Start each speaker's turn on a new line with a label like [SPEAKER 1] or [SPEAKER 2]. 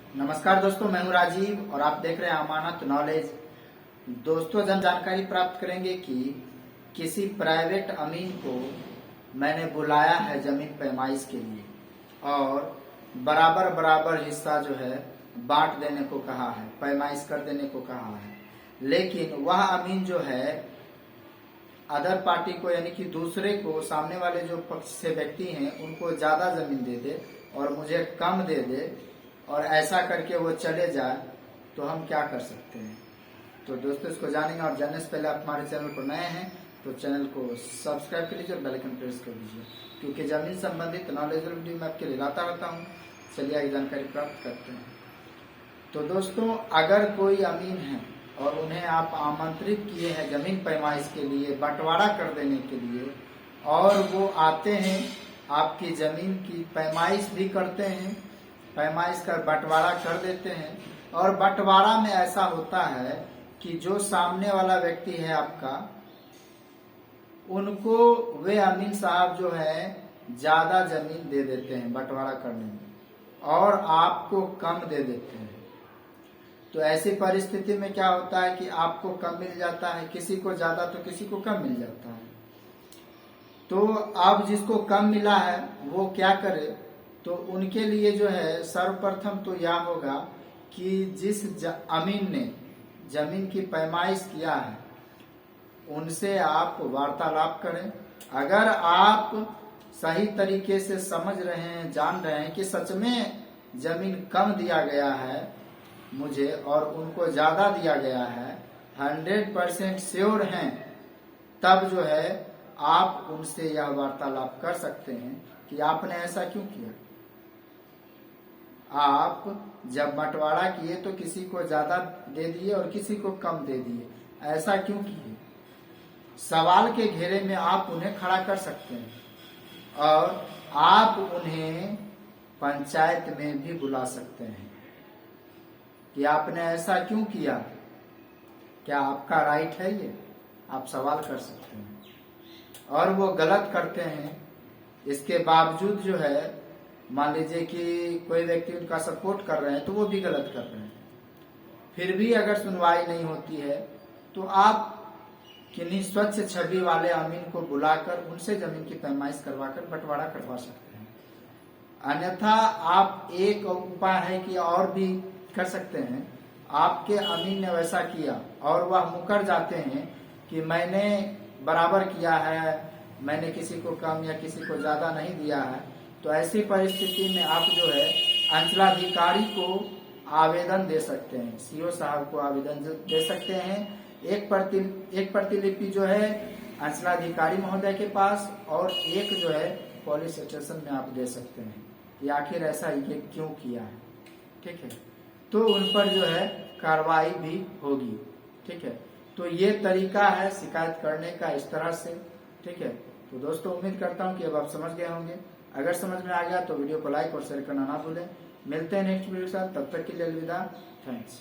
[SPEAKER 1] नमस्कार दोस्तों, मैं हूं राजीव और आप देख रहे हैं अमानत नॉलेज। दोस्तों, जानकारी प्राप्त करेंगे कि किसी प्राइवेट अमीन को मैंने बुलाया है जमीन पैमाइश के लिए और बराबर बराबर हिस्सा जो है बांट देने को कहा है, पैमाइश कर देने को कहा है। लेकिन वह अमीन जो है अदर पार्टी को यानी कि दूसरे को, सामने वाले जो पक्ष से व्यक्ति हैं उनको ज्यादा जमीन दे दे और मुझे कम दे दे और ऐसा करके वो चले जाए, तो हम क्या कर सकते हैं। तो दोस्तों, इसको जानेंगे और जानने से पहले आप हमारे चैनल पर नए हैं तो चैनल को सब्सक्राइब कर लीजिए और बेल आइकन प्रेस कर दीजिए, क्योंकि जमीन संबंधित नॉलेजेबल वीडियो मैं आपके लिए लाता रहता हूँ। चलिए आगे जानकारी प्राप्त करते हैं। तो दोस्तों, अगर कोई अमीन है और उन्हें आप आमंत्रित किए हैं जमीन पैमाइश के लिए, बंटवारा कर देने के लिए, और वो आते हैं आपकी जमीन की पैमाइश भी करते हैं, पैमाइश कर बंटवारा कर देते हैं। और बंटवारा में ऐसा होता है कि जो सामने वाला व्यक्ति है आपका, उनको वे अमीन साहब जो है ज्यादा जमीन दे देते हैं बंटवारा करने में और आपको कम दे देते हैं। तो ऐसी परिस्थिति में क्या होता है कि आपको कम मिल जाता है, किसी को ज्यादा तो किसी को कम मिल जाता है। तो अब जिसको कम मिला है वो क्या करे, तो उनके लिए जो है सर्वप्रथम तो यह होगा कि जिस अमीन ने जमीन की पैमाइश किया है उनसे आप वार्तालाप करें। अगर आप सही तरीके से समझ रहे हैं, जान रहे हैं कि सच में जमीन कम दिया गया है मुझे और उनको ज्यादा दिया गया है, 100% श्योर हैं, तब जो है आप उनसे यह वार्तालाप कर सकते हैं कि आपने ऐसा क्यों किया। आप जब बंटवारा किए तो किसी को ज्यादा दे दिए और किसी को कम दे दिए, ऐसा क्यों किए। सवाल के घेरे में आप उन्हें खड़ा कर सकते हैं और आप उन्हें पंचायत में भी बुला सकते हैं कि आपने ऐसा क्यों किया, क्या आपका राइट है ये, आप सवाल कर सकते हैं। और वो गलत करते हैं, इसके बावजूद जो है, मान लीजिए कि कोई व्यक्ति उनका सपोर्ट कर रहे हैं तो वो भी गलत कर रहे हैं, फिर भी अगर सुनवाई नहीं होती है तो आप किन्हीं स्वच्छ छवि वाले अमीन को बुलाकर उनसे जमीन की पैमाइश करवाकर बंटवारा करवा सकते हैं। अन्यथा आप एक उपाय है कि और भी कर सकते हैं। आपके अमीन ने वैसा किया और वह मुकर जाते हैं कि मैंने बराबर किया है, मैंने किसी को कम या किसी को ज्यादा नहीं दिया है, तो ऐसी परिस्थिति में आप जो है अंचलाधिकारी को आवेदन दे सकते हैं, सीओ साहब को आवेदन दे सकते हैं। एक प्रतिलिपि जो है अंचलाधिकारी महोदय के पास और एक जो है पुलिस स्टेशन में आप दे सकते हैं कि आखिर ऐसा ये क्यों किया है। ठीक है, तो उन पर जो है कार्रवाई भी होगी। ठीक है, तो ये तरीका है शिकायत करने का, इस तरह से। ठीक है, तो दोस्तों उम्मीद करता हूँ कि अब आप समझ गए होंगे। अगर समझ में आ गया तो वीडियो को लाइक और शेयर करना ना भूलें। मिलते हैं नेक्स्ट वीडियो के साथ, तब तक के लिए अलविदा, थैंक्स।